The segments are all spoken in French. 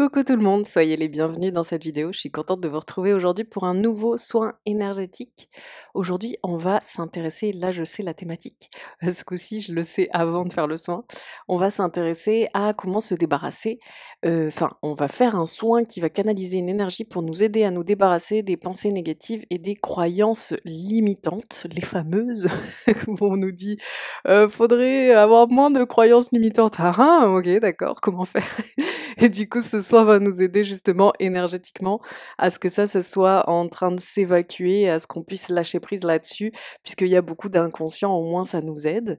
Coucou tout le monde, soyez les bienvenus dans cette vidéo. Je suis contente de vous retrouver aujourd'hui pour un nouveau soin énergétique. Aujourd'hui, on va s'intéresser, là je sais la thématique, ce coup-ci je le sais avant de faire le soin, on va s'intéresser à comment se débarrasser, enfin on va faire un soin qui va canaliser une énergie pour nous aider à nous débarrasser des pensées négatives et des croyances limitantes, les fameuses, où on nous dit faudrait avoir moins de croyances limitantes. Ah ah, ok d'accord, comment faire? Et du coup, ce soin va nous aider justement énergétiquement à ce que ça soit en train de s'évacuer, à ce qu'on puisse lâcher prise là-dessus, puisqu'il y a beaucoup d'inconscient, au moins ça nous aide.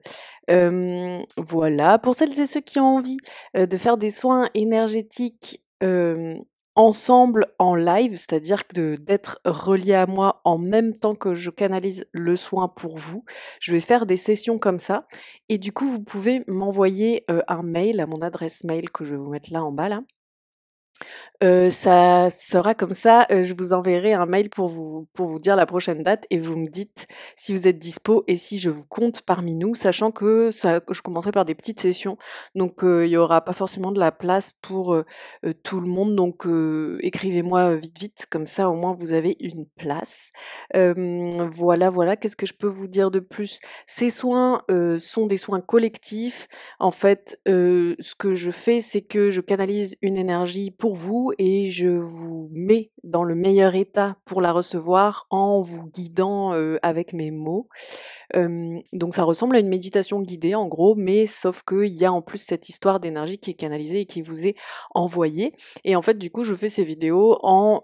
Voilà, pour celles et ceux qui ont envie de faire des soins énergétiques ensemble en live, c'est-à-dire d'être reliés à moi en même temps que je canalise le soin pour vous, je vais faire des sessions comme ça. Et du coup, vous pouvez m'envoyer, un mail à mon adresse mail que je vais vous mettre là en bas là. Ça sera comme ça, je vous enverrai un mail pour vous dire la prochaine date et vous me dites si vous êtes dispo et si je vous compte parmi nous, sachant que je commencerai par des petites sessions, donc il y aura pas forcément de la place pour, tout le monde, donc écrivez-moi, vite, vite, comme ça au moins vous avez une place. Voilà, voilà, qu'est-ce que je peux vous dire de plus? Ces soins, sont des soins collectifs. En fait, ce que je fais, c'est que je canalise une énergie pour vous et je vous mets dans le meilleur état pour la recevoir en vous guidant, avec mes mots. Donc ça ressemble à une méditation guidée en gros, mais sauf qu'il y a en plus cette histoire d'énergie qui est canalisée et qui vous est envoyée. Et en fait, du coup, je fais ces vidéos en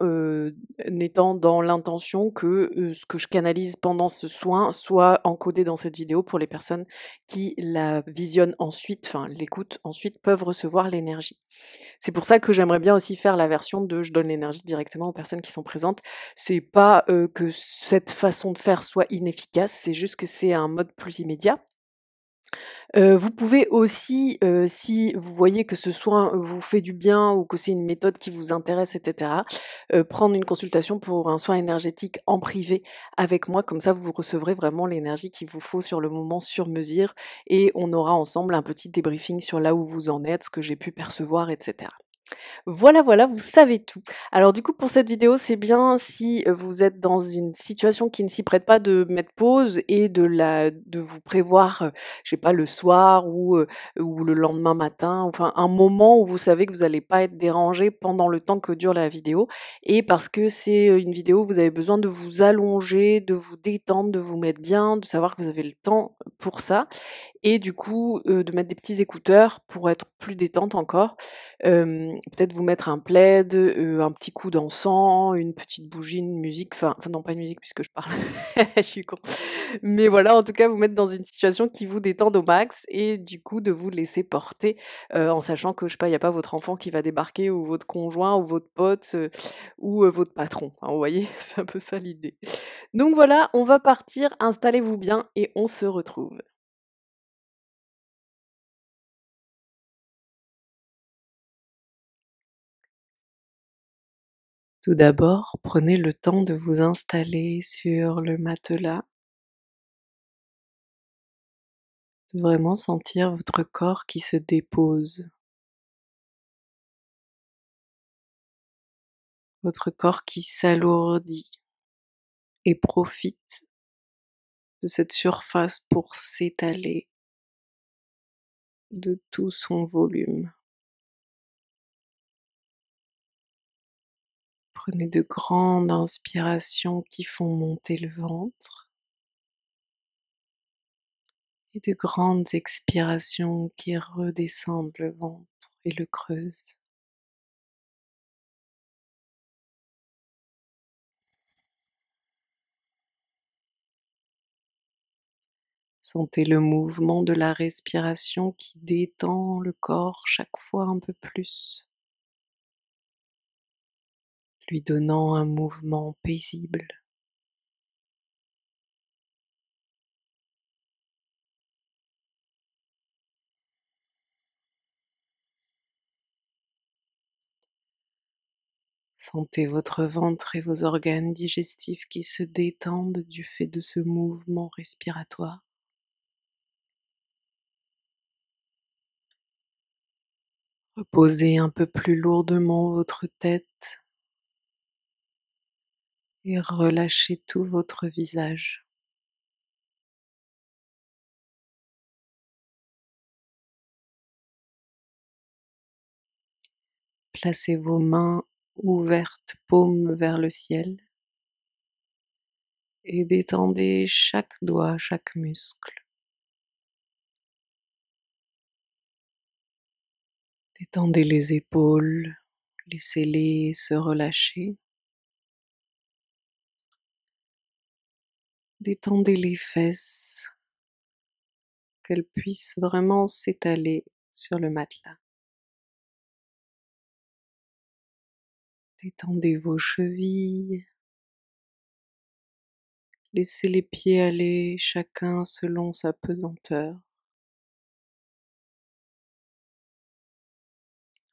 étant dans l'intention que ce que je canalise pendant ce soin soit encodé dans cette vidéo pour les personnes qui la visionnent ensuite, enfin l'écoutent ensuite, peuvent recevoir l'énergie. C'est pour ça que j'aimerais bien aussi faire la version de je donne l'énergie directement aux personnes qui sont présentes. C'est pas, que cette façon de faire soit inefficace, c'est juste que c'est un mode plus immédiat. Vous pouvez aussi, si vous voyez que ce soin vous fait du bien ou que c'est une méthode qui vous intéresse et cetera, prendre une consultation pour un soin énergétique en privé avec moi. Comme ça, vous recevrez vraiment l'énergie qu'il vous faut sur le moment, sur mesure et on aura ensemble un petit débriefing sur là où vous en êtes, ce que j'ai pu percevoir et cetera. Voilà, voilà, vous savez tout. Alors du coup, pour cette vidéo, c'est bien si, vous êtes dans une situation qui ne s'y prête pas de mettre pause et de vous prévoir, je sais pas, le soir ou le lendemain matin, enfin un moment où vous savez que vous allez pas être dérangé pendant le temps que dure la vidéo et parce que c'est, une vidéo où vous avez besoin de vous allonger, de vous détendre, de vous mettre bien, de savoir que vous avez le temps pour ça et du coup, de mettre des petits écouteurs pour être plus détente encore. Peut-être vous mettre un plaid, un petit coup d'encens, une petite bougie, une musique, enfin non pas une musique puisque je parle, je suis con. Mais voilà, en tout cas, vous mettre dans une situation qui vous détende au max et du coup de vous laisser porter, en sachant que, je sais pas, il y a pas votre enfant qui va débarquer ou votre conjoint ou votre pote, ou votre patron. Enfin, vous voyez? C'est un peu ça l'idée. Donc voilà, on va partir, installez-vous bien et on se retrouve. Tout d'abord, prenez le temps de vous installer sur le matelas, de vraiment sentir votre corps qui se dépose, votre corps qui s'alourdit et profite de cette surface pour s'étaler de tout son volume. Prenez de grandes inspirations qui font monter le ventre et de grandes expirations qui redescendent le ventre et le creusent. Sentez le mouvement de la respiration qui détend le corps chaque fois un peu plus, lui donnant un mouvement paisible. Sentez votre ventre et vos organes digestifs qui se détendent du fait de ce mouvement respiratoire. Reposez un peu plus lourdement votre tête et relâchez tout votre visage. Placez vos mains ouvertes, paumes vers le ciel, et détendez chaque doigt, chaque muscle. Détendez les épaules, laissez-les se relâcher. Détendez les fesses, qu'elles puissent vraiment s'étaler sur le matelas. Détendez vos chevilles, laissez les pieds aller chacun selon sa pesanteur.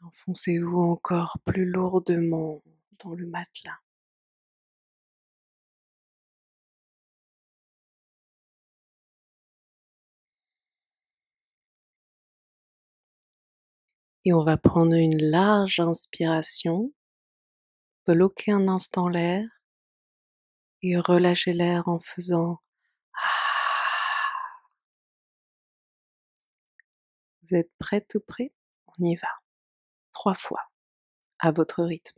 Enfoncez-vous encore plus lourdement dans le matelas. Et on va prendre une large inspiration, bloquer un instant l'air et relâcher l'air en faisant ah. Vous êtes prêt, tout prêt? On y va. 3 fois, à votre rythme.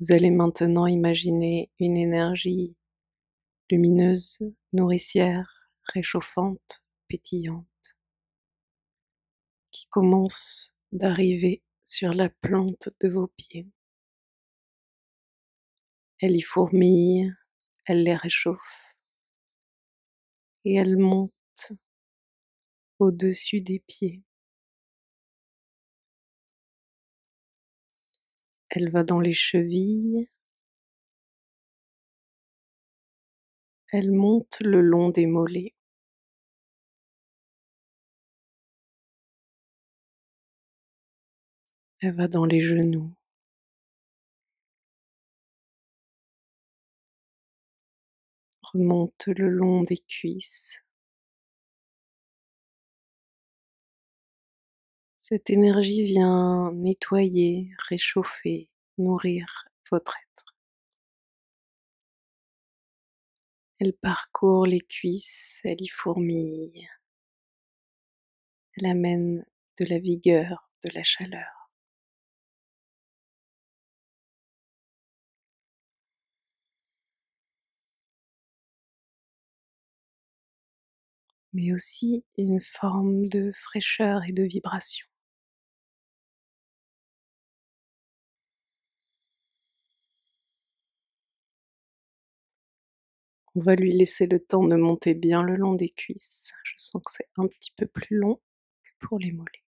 Vous allez maintenant imaginer une énergie lumineuse, nourricière, réchauffante, pétillante, qui commence d'arriver sur la plante de vos pieds. Elle y fourmille, elle les réchauffe et elle monte au-dessus des pieds. Elle va dans les chevilles, elle monte le long des mollets. Elle va dans les genoux, remonte le long des cuisses. Cette énergie vient nettoyer, réchauffer, nourrir votre être. Elle parcourt les cuisses, elle y fourmille. Elle amène de la vigueur, de la chaleur. Mais aussi une forme de fraîcheur et de vibration. On va lui laisser le temps de monter bien le long des cuisses. Je sens que c'est un petit peu plus long que pour les mollets.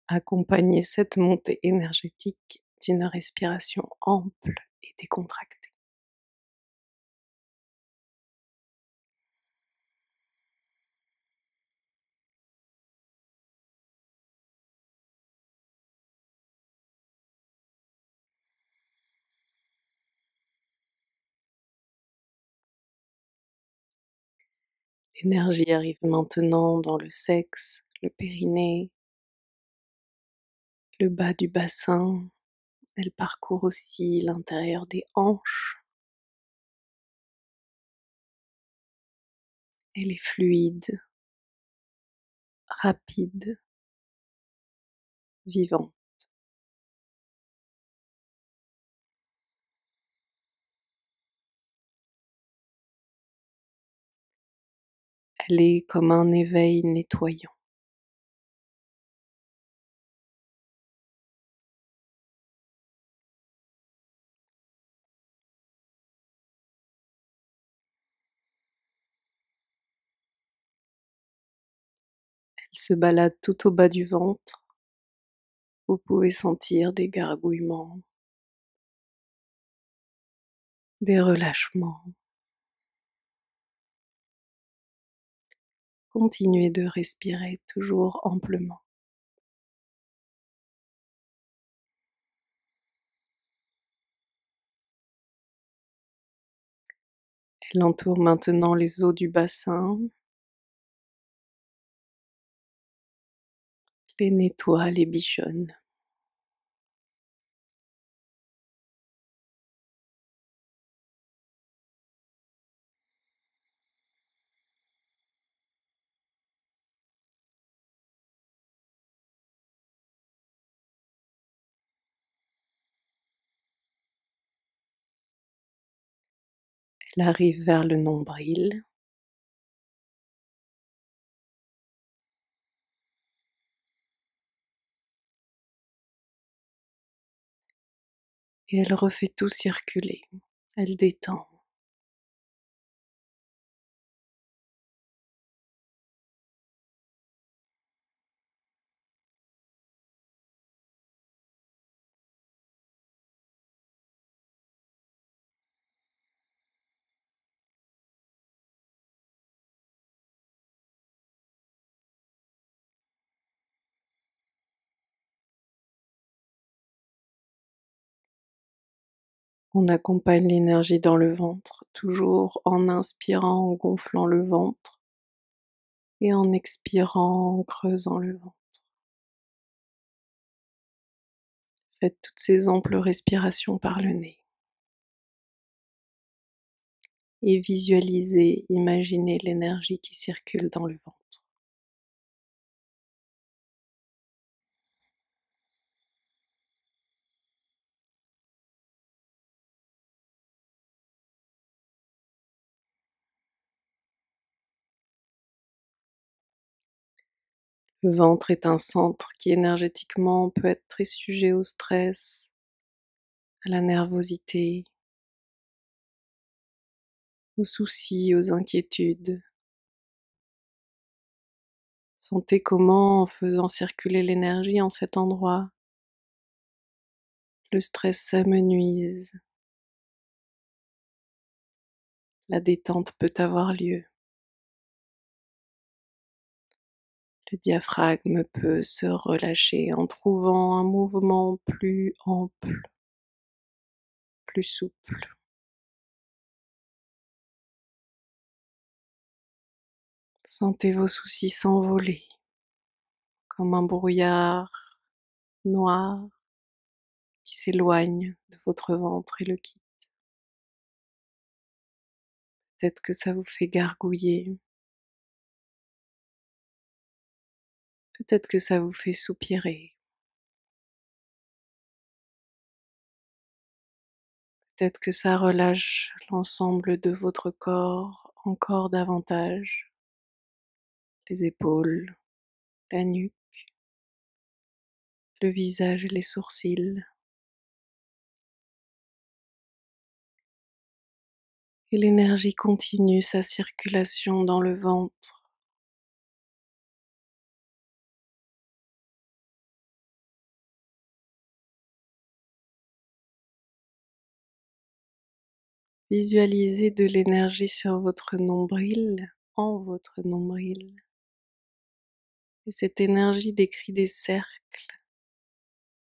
Accompagnez cette montée énergétique d'une respiration ample et décontractée. L'énergie arrive maintenant dans le sexe, le périnée, le bas du bassin. Elle parcourt aussi l'intérieur des hanches. Elle est fluide, rapide, vivante. Elle est comme un éveil nettoyant. Elle se balade tout au bas du ventre. Vous pouvez sentir des gargouillements, des relâchements. Continuez de respirer toujours amplement. Elle entoure maintenant les eaux du bassin, les nettoie, les bichonne. Elle arrive vers le nombril. Et elle refait tout circuler. Elle détend. On accompagne l'énergie dans le ventre, toujours en inspirant, en gonflant le ventre et en expirant, en creusant le ventre. Faites toutes ces amples respirations par le nez. Et visualisez, imaginez l'énergie qui circule dans le ventre. Le ventre est un centre qui énergétiquement peut être très sujet au stress, à la nervosité, aux soucis, aux inquiétudes. Sentez comment, en faisant circuler l'énergie en cet endroit, le stress s'amenuise, la détente peut avoir lieu. Le diaphragme peut se relâcher en trouvant un mouvement plus ample, plus souple. Sentez vos soucis s'envoler comme un brouillard noir qui s'éloigne de votre ventre et le quitte. Peut-être que ça vous fait gargouiller, peut-être que ça vous fait soupirer, peut-être que ça relâche l'ensemble de votre corps encore davantage, les épaules, la nuque, le visage et les sourcils. Et l'énergie continue sa circulation dans le ventre. Visualisez de l'énergie sur votre nombril, en votre nombril. Et cette énergie décrit des cercles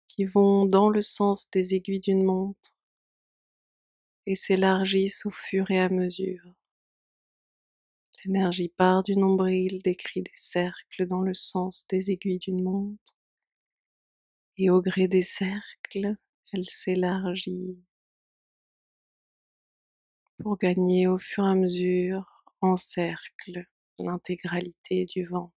qui vont dans le sens des aiguilles d'une montre et s'élargissent au fur et à mesure. L'énergie part du nombril, décrit des cercles dans le sens des aiguilles d'une montre et au gré des cercles, elle s'élargit pour gagner au fur et à mesure en cercle l'intégralité du ventre.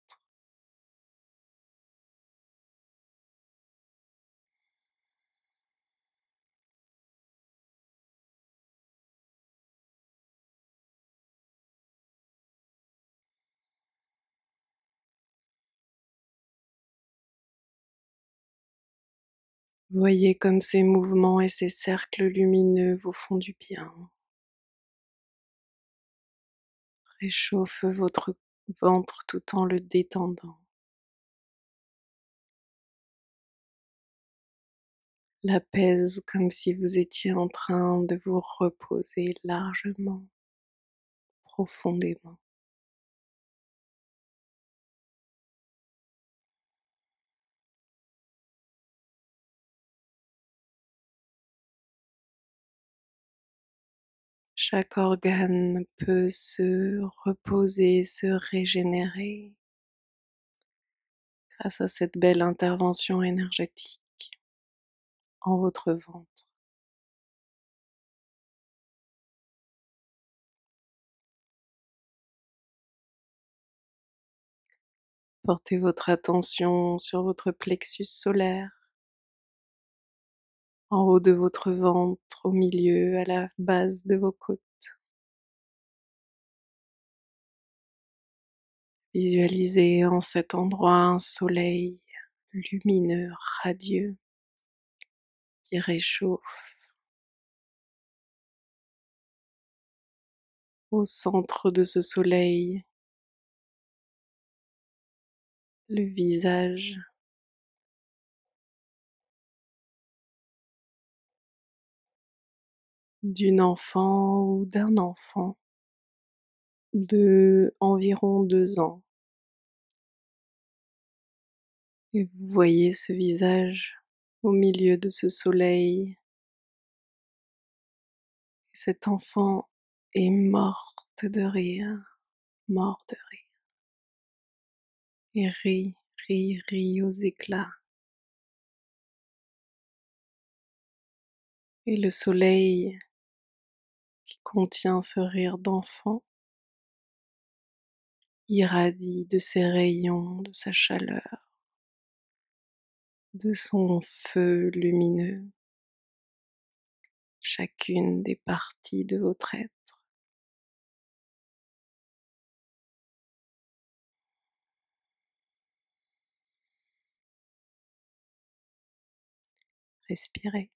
Voyez comme ces mouvements et ces cercles lumineux vous font du bien. Réchauffe votre ventre tout en le détendant. l'apaise comme si vous étiez en train de vous reposer largement, profondément. Chaque organe peut se reposer, se régénérer grâce à cette belle intervention énergétique en votre ventre. Portez votre attention sur votre plexus solaire, en haut de votre ventre, au milieu, à la base de vos côtes. Visualisez en cet endroit un soleil lumineux, radieux, qui réchauffe. Au centre de ce soleil, le visage d'une enfant ou d'un enfant de environ 2 ans. Et vous voyez ce visage au milieu de ce soleil. Et cet enfant est morte de rire, mort de rire. Et rit, rit, rit aux éclats. Et le soleil qui contient ce rire d'enfant irradie de ses rayons, de sa chaleur, de son feu lumineux, chacune des parties de votre être. Respirez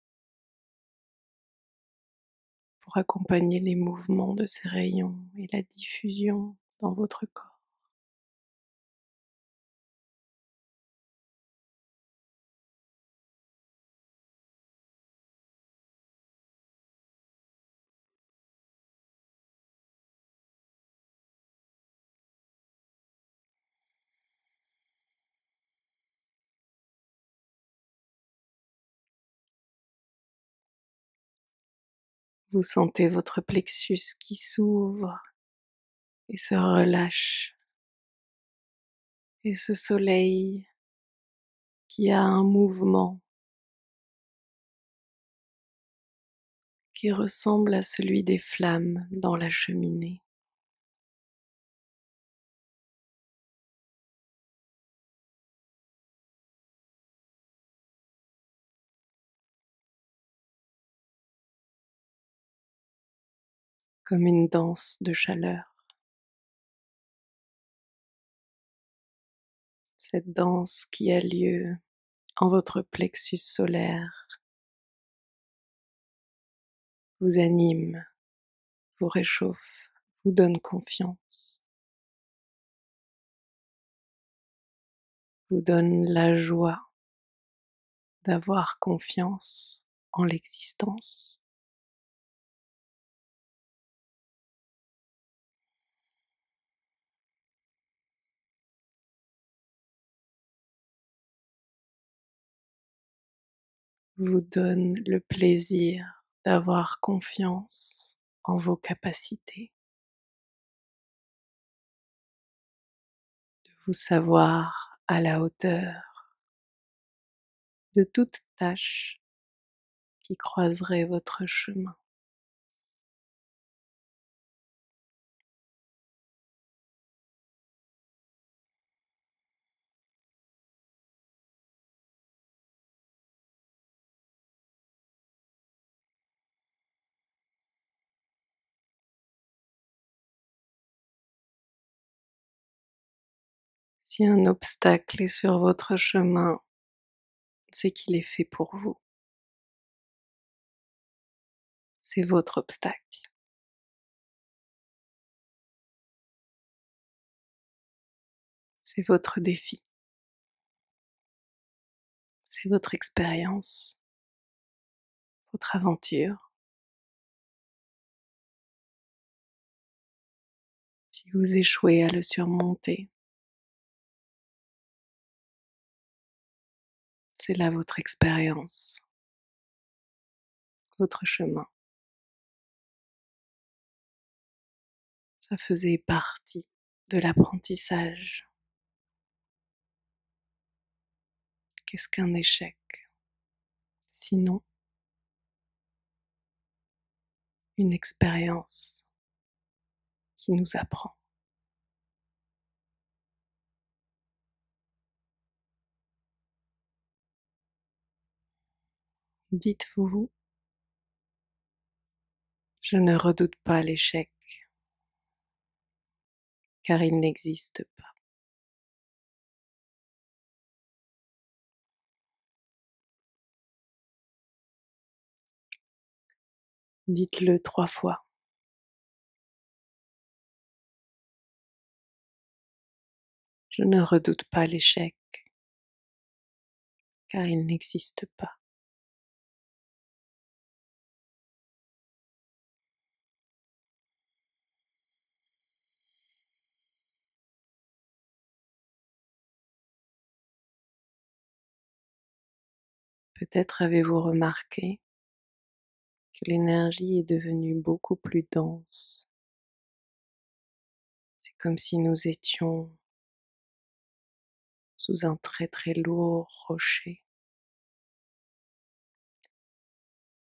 pour accompagner les mouvements de ces rayons et la diffusion dans votre corps. Vous sentez votre plexus qui s'ouvre et se relâche. Et ce soleil qui a un mouvement qui ressemble à celui des flammes dans la cheminée. Comme une danse de chaleur. Cette danse qui a lieu en votre plexus solaire vous anime, vous réchauffe, vous donne confiance, vous donne la joie d'avoir confiance en l'existence. Vous donne le plaisir d'avoir confiance en vos capacités, de vous savoir à la hauteur de toute tâche qui croiserait votre chemin. Si un obstacle est sur votre chemin, c'est qu'il est fait pour vous. C'est votre obstacle, c'est votre défi, c'est votre expérience. votre aventure. Si vous échouez à le surmonter, c'est là votre expérience, votre chemin. Ça faisait partie de l'apprentissage. Qu'est-ce qu'un échec? Sinon, une expérience qui nous apprend. Dites-vous, je ne redoute pas l'échec, car il n'existe pas. Dites-le 3 fois. Je ne redoute pas l'échec, car il n'existe pas. Peut-être avez-vous remarqué que l'énergie est devenue beaucoup plus dense. C'est comme si nous étions sous un très très lourd rocher,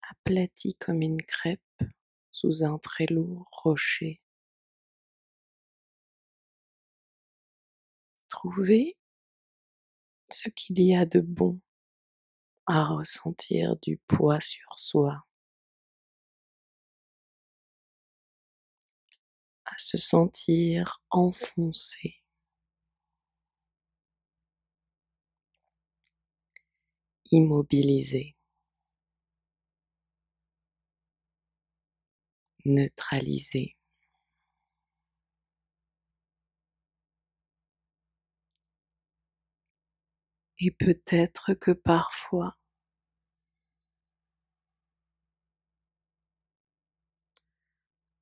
aplati comme une crêpe sous un très lourd rocher. Trouvez ce qu'il y a de bon à ressentir du poids sur soi, à se sentir enfoncé, immobilisé, neutralisé. Et peut-être que parfois,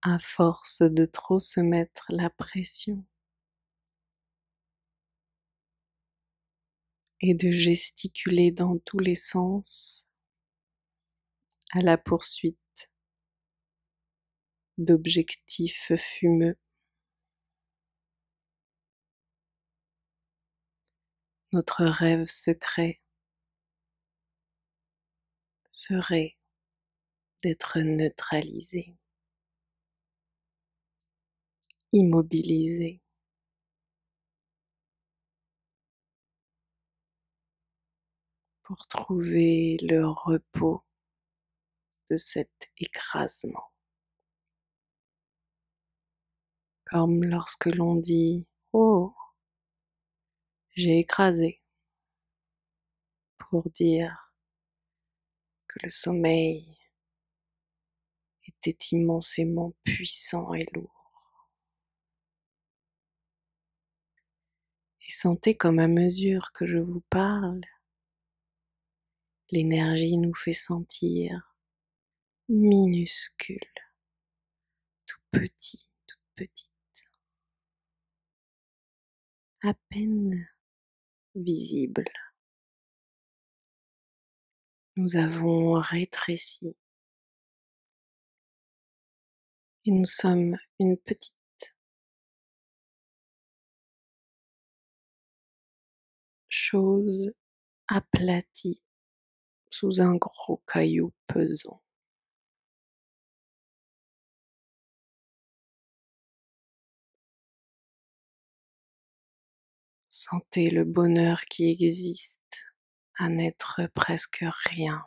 à force de trop se mettre la pression et de gesticuler dans tous les sens à la poursuite d'objectifs fumeux, notre rêve secret serait d'être neutralisé, immobilisé, pour trouver le repos de cet écrasement. Comme lorsque l'on dit «Oh, j'ai écrasé», pour dire que le sommeil était immensément puissant et lourd. Et sentez comme à mesure que je vous parle, l'énergie nous fait sentir minuscules, tout petits, toutes petites, à peine visibles. Nous avons rétréci et nous sommes une petite chose aplatie sous un gros caillou pesant. Sentez le bonheur qui existe à n'être presque rien,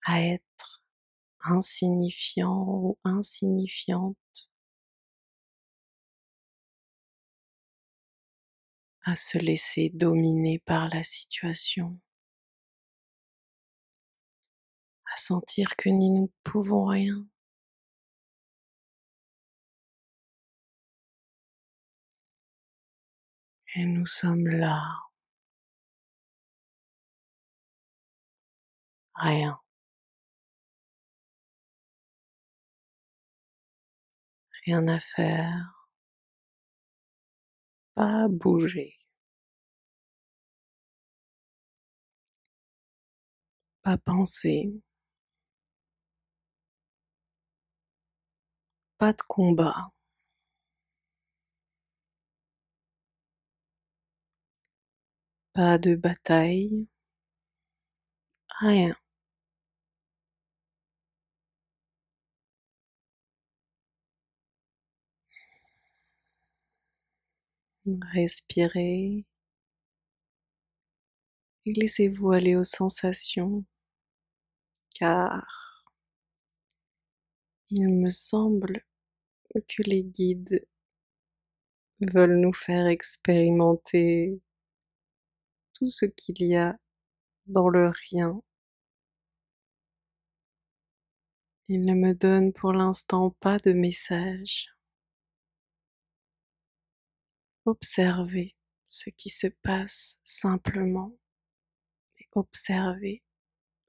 à être insignifiant ou insignifiante, à se laisser dominer par la situation, à sentir que nous ne pouvons rien. Et nous sommes là, rien, rien à faire, pas bouger, pas penser, pas de combat, pas de bataille, rien. Respirez et laissez-vous aller aux sensations, car il me semble que les guides veulent nous faire expérimenter tout ce qu'il y a dans le rien. Ils ne me donnent pour l'instant pas de message. Observez ce qui se passe simplement et observez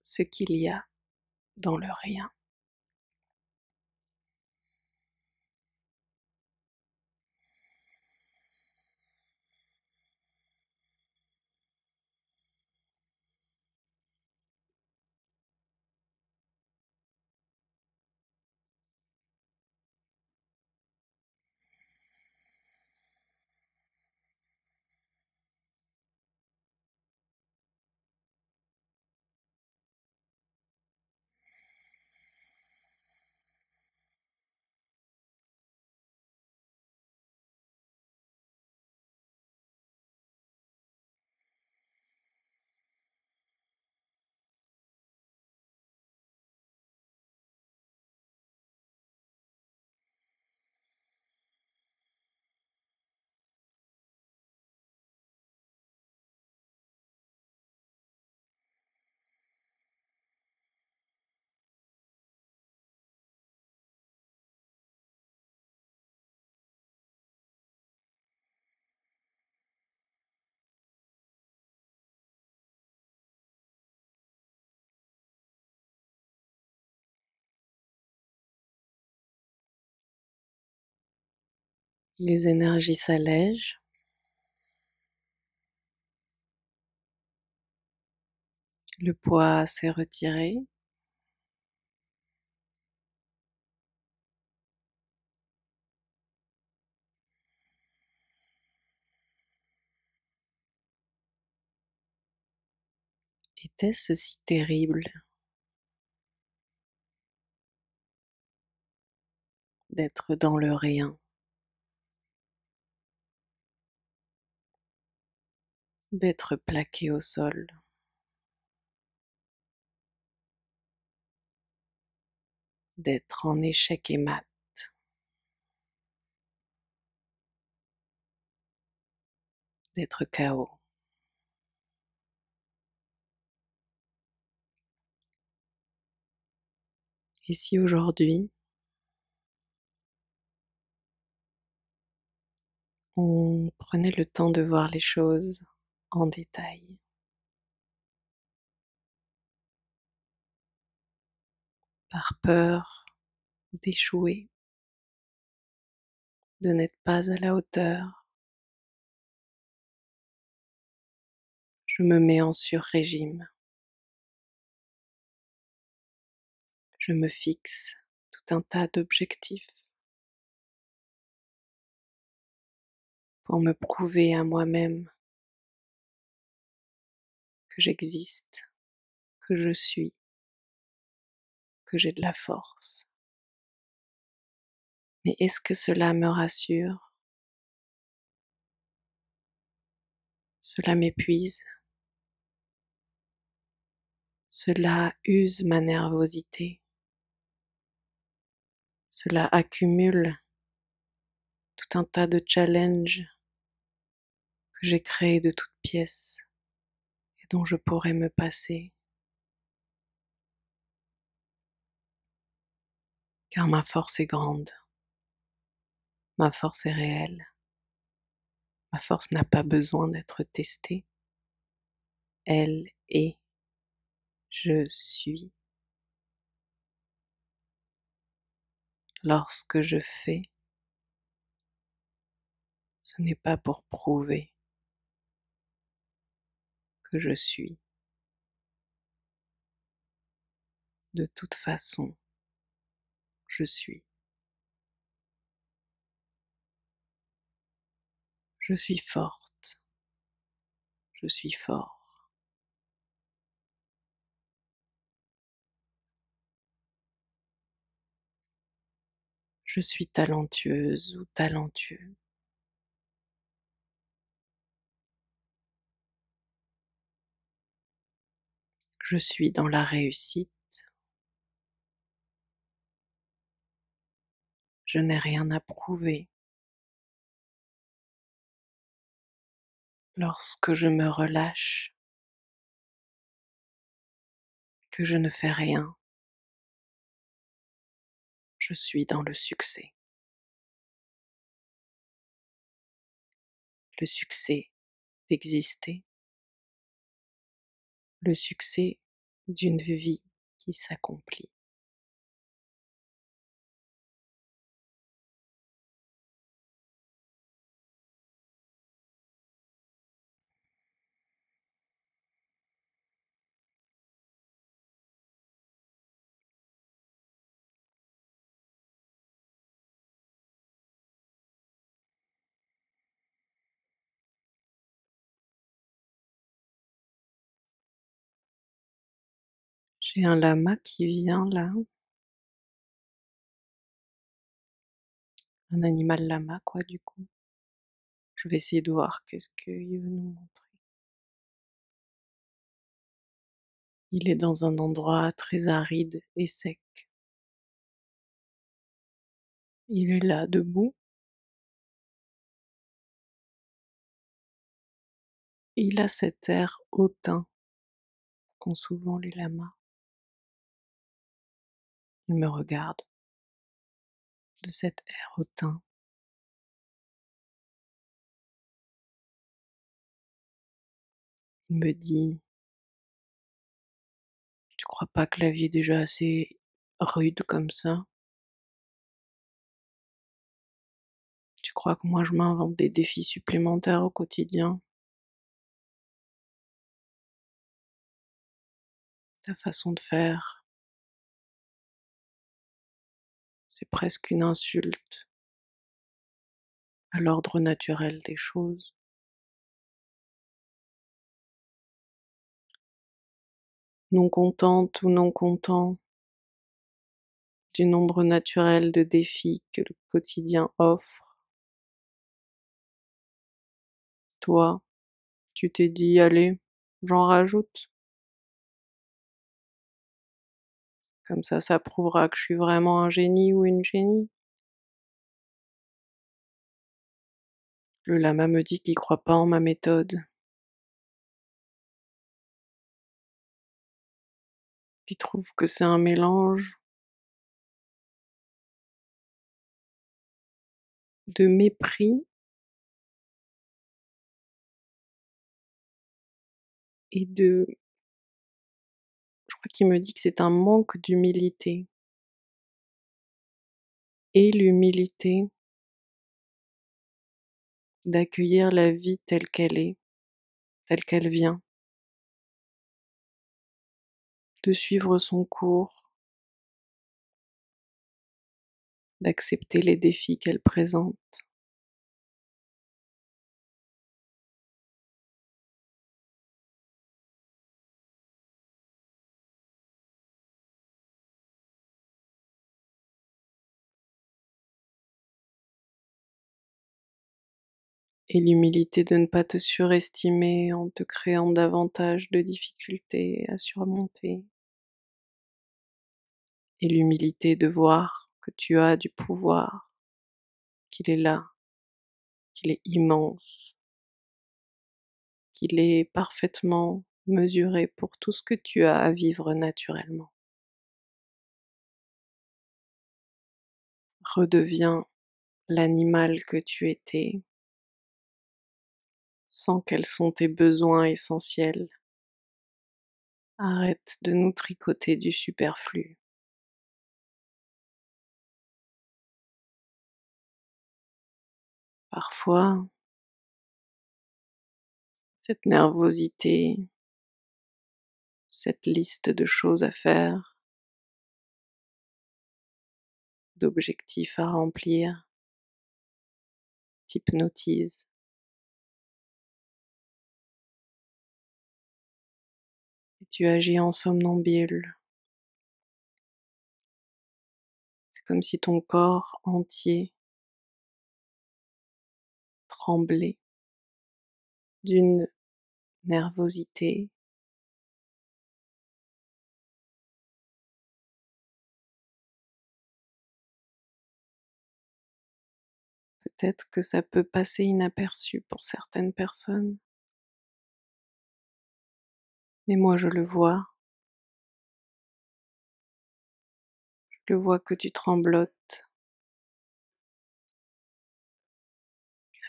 ce qu'il y a dans le rien. Les énergies s'allègent, le poids s'est retiré. Était-ce si terrible d'être dans le rien, d'être plaqué au sol, d'être en échec et mat, d'être KO? Et si aujourd'hui on prenait le temps de voir les choses en détail, par peur d'échouer, de n'être pas à la hauteur, je me mets en sur-régime, je me fixe tout un tas d'objectifs pour me prouver à moi-même que j'existe, que je suis, que j'ai de la force. Mais est-ce que cela me rassure? Cela m'épuise, cela use ma nervosité, cela accumule tout un tas de challenges que j'ai créés de toutes pièces et dont je pourrais me passer, car ma force est grande, ma force est réelle, ma force n'a pas besoin d'être testée, elle est. Je suis. Lorsque je fais, ce n'est pas pour prouver que je suis. De toute façon, je suis. Je suis forte. Je suis fort. Je suis talentueuse ou talentueux. Je suis dans la réussite. Je n'ai rien à prouver. Lorsque je me relâche, que je ne fais rien, je suis dans le succès. Le succès d'exister. Le succès d'une vie qui s'accomplit. J'ai un lama qui vient là, un animal lama quoi du coup. Je vais essayer de voir qu'est-ce qu'il veut nous montrer. Il est dans un endroit très aride et sec. Il est là debout. Il a cet air hautain qu'ont souvent les lamas. Il me regarde de cet air hautain. Il me dit: «Tu crois pas que la vie est déjà assez rude comme ça? Tu crois que moi je m'invente des défis supplémentaires au quotidien? Ta façon de faire, c'est presque une insulte à l'ordre naturel des choses. Non contente ou non content du nombre naturel de défis que le quotidien offre, toi, tu t'es dit: «Allez, j'en rajoute. Comme ça prouvera que je suis vraiment un génie ou une génie». Le lama me dit qu'il croit pas en ma méthode, qu'il trouve que c'est un mélange de mépris et je crois qu'il me dit que c'est un manque d'humilité. Et l'humilité d'accueillir la vie telle qu'elle est, telle qu'elle vient, de suivre son cours, d'accepter les défis qu'elle présente. Et l'humilité de ne pas te surestimer en te créant davantage de difficultés à surmonter. Et l'humilité de voir que tu as du pouvoir, qu'il est là, qu'il est immense, qu'il est parfaitement mesuré pour tout ce que tu as à vivre naturellement. Redeviens l'animal que tu étais, sans quels sont tes besoins essentiels, Arrête de nous tricoter du superflu. Parfois, cette nervosité, cette liste de choses à faire, d'objectifs à remplir, t'hypnotise. Et tu agis en somnambule. C'est comme si ton corps entier tremblait d'une nervosité. Peut-être que ça peut passer inaperçu pour certaines personnes, mais moi je le vois. Je vois que tu tremblotes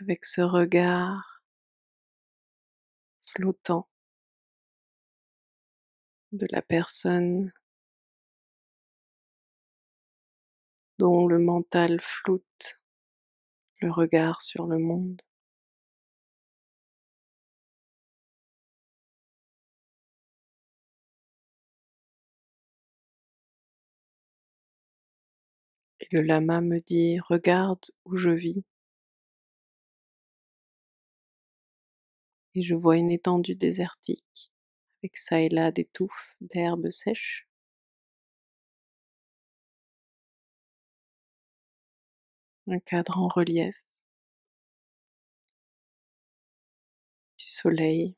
avec ce regard flottant de la personne dont le mental floute le regard sur le monde. Et le lama me dit: regarde où je vis. Et je vois une étendue désertique, avec ça et là des touffes d'herbes sèches. Un cadre en relief, du soleil,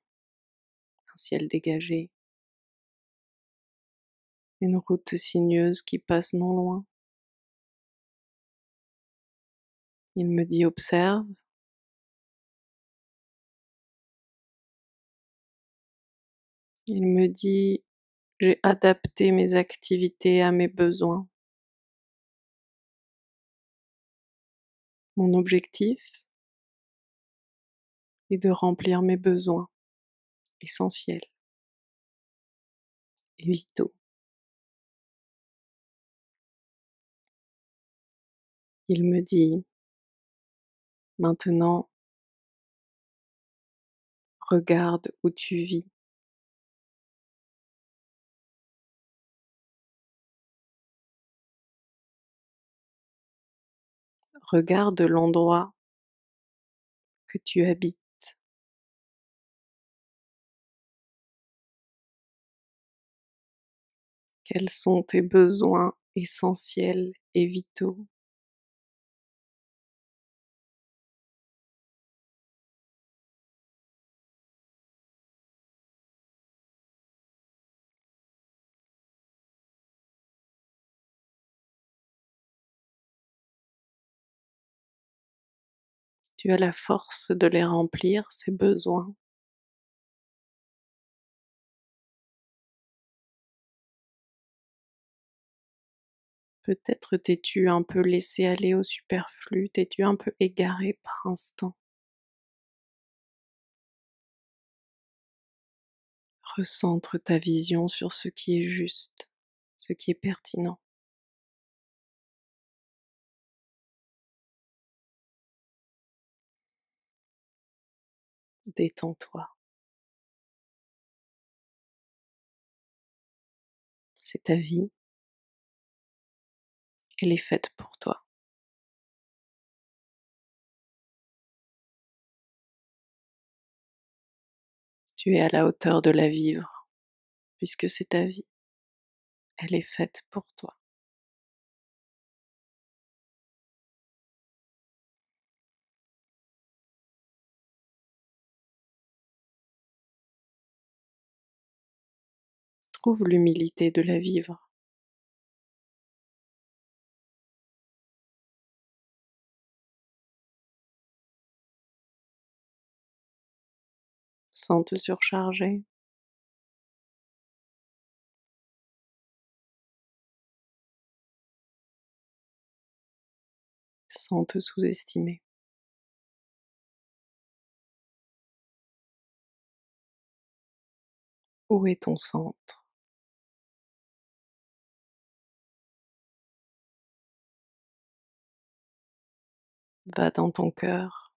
un ciel dégagé, une route sinueuse qui passe non loin. Il me dit: observe. Il me dit: j'ai adapté mes activités à mes besoins. Mon objectif est de remplir mes besoins essentiels et vitaux. Il me dit: maintenant, regarde où tu vis. Regarde l'endroit que tu habites. Quels sont tes besoins essentiels et vitaux? Tu as la force de les remplir, ces besoins. Peut-être t'es-tu un peu laissé aller au superflu, t'es-tu un peu égaré par instant. Recentre ta vision sur ce qui est juste, ce qui est pertinent. Détends-toi. C'est ta vie, elle est faite pour toi. Tu es à la hauteur de la vivre, puisque c'est ta vie, elle est faite pour toi. Trouve l'humilité de la vivre. Sans te surcharger, sans te sous-estimer. Où est ton centre? Va dans ton cœur,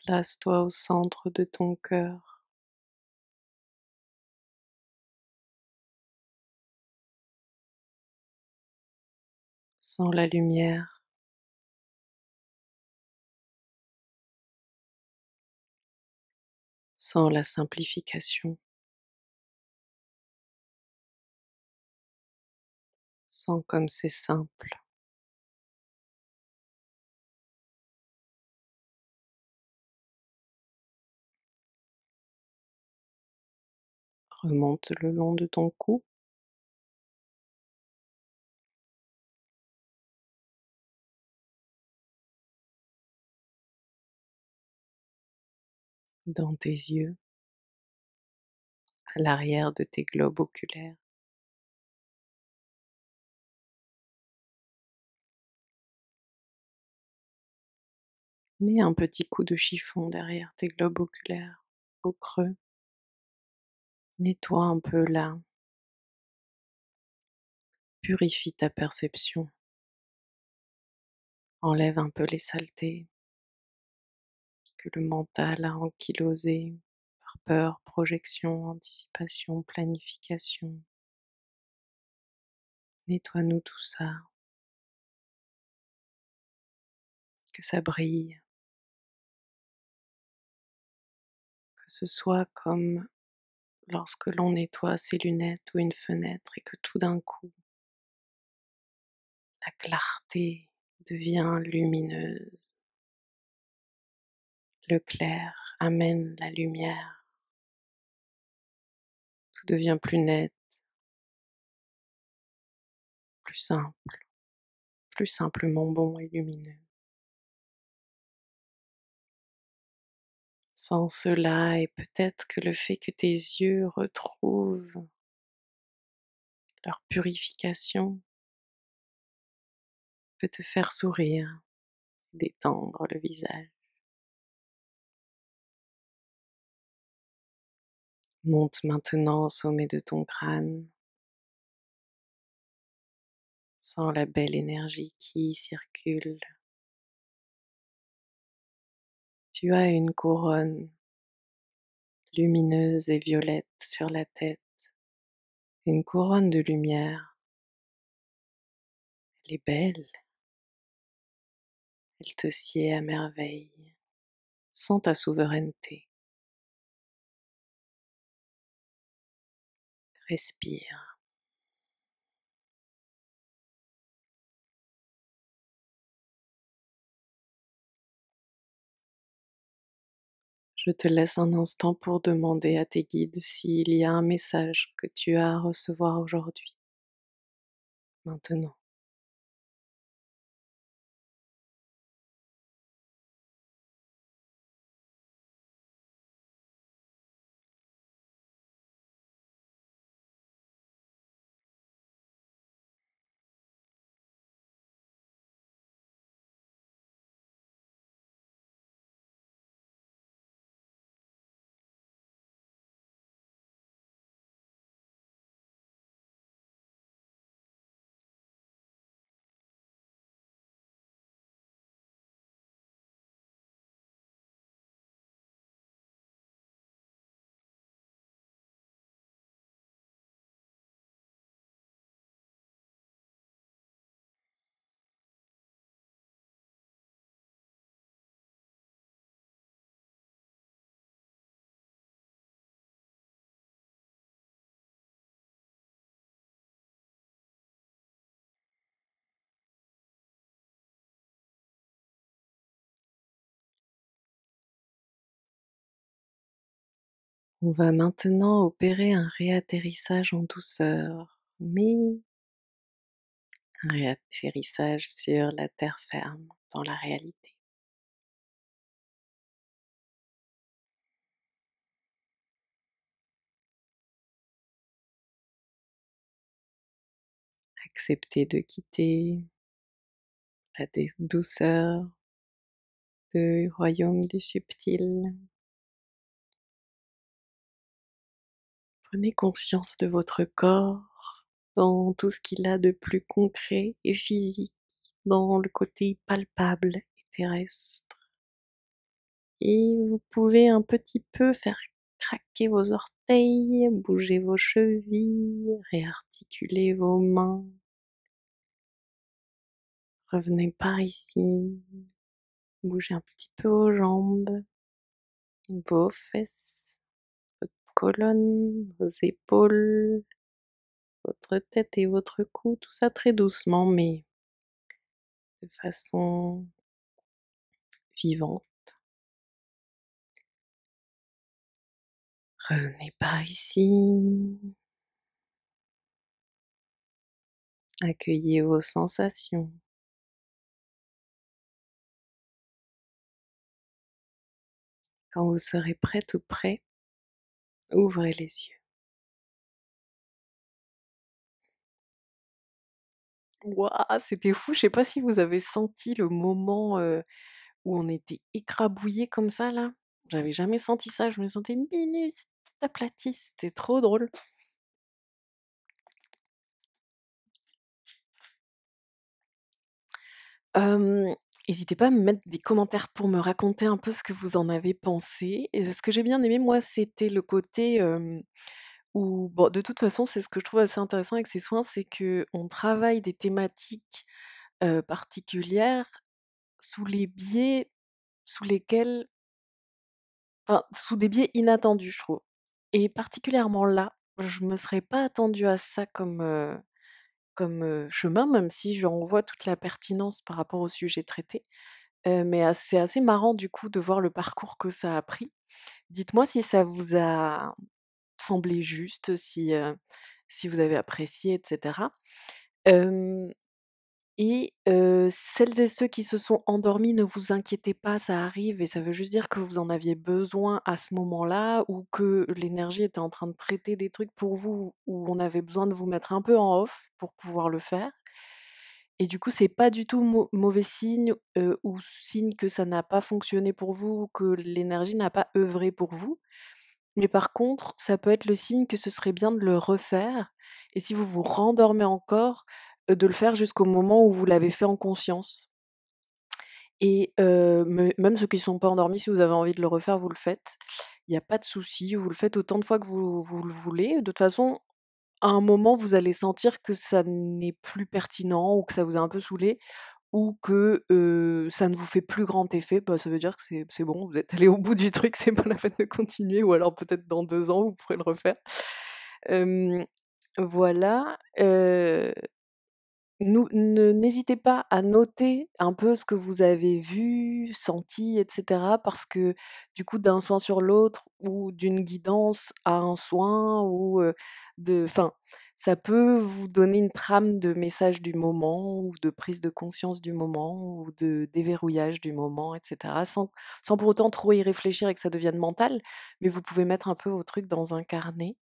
place-toi au centre de ton cœur, sens la lumière, sens la simplification, sens comme c'est simple. Remonte le long de ton cou, dans tes yeux, à l'arrière de tes globes oculaires. Mets un petit coup de chiffon derrière tes globes oculaires, au creux. Nettoie un peu là, purifie ta perception, enlève un peu les saletés que le mental a ankylosées par peur, projection, anticipation, planification. Nettoie-nous tout ça, que ça brille, que ce soit comme lorsque l'on nettoie ses lunettes ou une fenêtre et que tout d'un coup, la clarté devient lumineuse. Le clair amène la lumière, tout devient plus net, plus simple, plus simplement bon et lumineux. Sans cela, et peut-être que le fait que tes yeux retrouvent leur purification peut te faire sourire, détendre le visage. Monte maintenant au sommet de ton crâne, sens la belle énergie qui y circule. Tu as une couronne lumineuse et violette sur la tête, une couronne de lumière. Elle est belle, elle te sied à merveille. Sens ta souveraineté. Respire. Je te laisse un instant pour demander à tes guides s'il y a un message que tu as à recevoir aujourd'hui, maintenant. On va maintenant opérer un réatterrissage en douceur, mais un réatterrissage sur la terre ferme, dans la réalité. Accepter de quitter la douceur du royaume du subtil. Prenez conscience de votre corps dans tout ce qu'il a de plus concret et physique, dans le côté palpable et terrestre. Et vous pouvez un petit peu faire craquer vos orteils, bouger vos chevilles, réarticuler vos mains. Revenez par ici, bougez un petit peu vos jambes, vos fesses, votre colonne, vos épaules, votre tête et votre cou, tout ça très doucement mais de façon vivante. Revenez par ici, accueillez vos sensations. Quand vous serez prête ou prêt, ouvrez les yeux. Waouh, c'était fou, je sais pas si vous avez senti le moment, où on était écrabouillés comme ça là? J'avais jamais senti ça, je me sentais minuscule, toute aplatie, c'était trop drôle. Hem, hésitez pas à me mettre des commentaires pour me raconter un peu ce que vous en avez pensé et ce que j'ai bien aimé moi, c'était le côté, où bon, de toute façon, c'est ce que je trouve assez intéressant avec ces soins, c'est qu'on travaille des thématiques, particulières sous les biais sous lesquels enfin, sous des biais inattendus, je trouve et particulièrement là, je me serais pas attendue à ça comme chemin, même si j'en vois toute la pertinence par rapport au sujet traité. Mais c'est assez marrant du coup de voir le parcours que ça a pris. Dites-moi si ça vous a semblé juste, si vous avez apprécié et cetera. Hem et celles et ceux qui se sont endormis, ne vous inquiétez pas, ça arrive et ça veut juste dire que vous en aviez besoin à ce moment-là ou que l'énergie était en train de traiter des trucs pour vous, où on avait besoin de vous mettre un peu en off pour pouvoir le faire et du coup, c'est pas du tout mauvais signe, ou signe que ça n'a pas fonctionné pour vous, que l'énergie n'a pas œuvré pour vous. Mais par contre, ça peut être le signe que ce serait bien de le refaire et si vous vous rendormez encore, de le faire jusqu'au moment où vous l'avez fait en conscience et même ceux qui ne sont pas endormis, si vous avez envie de le refaire, vous le faites. Il y a pas de souci, vous le faites autant de fois que vous le voulez. De toute façon, à un moment, vous allez sentir que ça n'est plus pertinent ou que ça vous a un peu saoulé ou que, ça ne vous fait plus grand effet, bah, ça veut dire que c'est bon, vous êtes allés au bout du truc, c'est pas la peine de continuer ou alors peut-être dans 2 ans, vous pourrez le refaire. Hem, voilà, n'hésitez pas à noter un peu ce que vous avez vu, senti et cetera parce que du coup, d'un soin sur l'autre ou d'une guidance à un soin ou, enfin, ça peut vous donner une trame de message du moment ou de prise de conscience du moment ou de déverrouillage du moment et cetera sans pour autant trop y réfléchir et que ça devienne mental, mais vous pouvez mettre un peu vos trucs dans un carnet.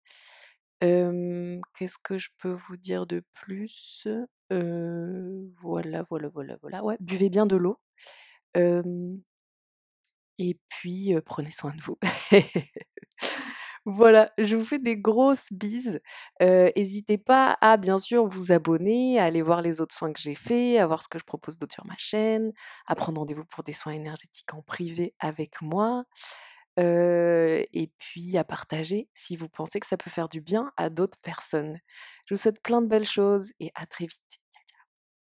Qu'est-ce que je peux vous dire de plus? Voilà, voilà, voilà, voilà. Ouais, buvez bien de l'eau, hem et puis, prenez soin de vous. Voilà, je vous fais des grosses bises. Hésitez pas à, bien sûr, vous abonner, à aller voir les autres soins que j'ai faits, à voir ce que je propose d'autre sur ma chaîne, à prendre rendez-vous pour des soins énergétiques en privé avec moi, et puis à partager si vous pensez que ça peut faire du bien à d'autres personnes. Je vous souhaite plein de belles choses et à très vite.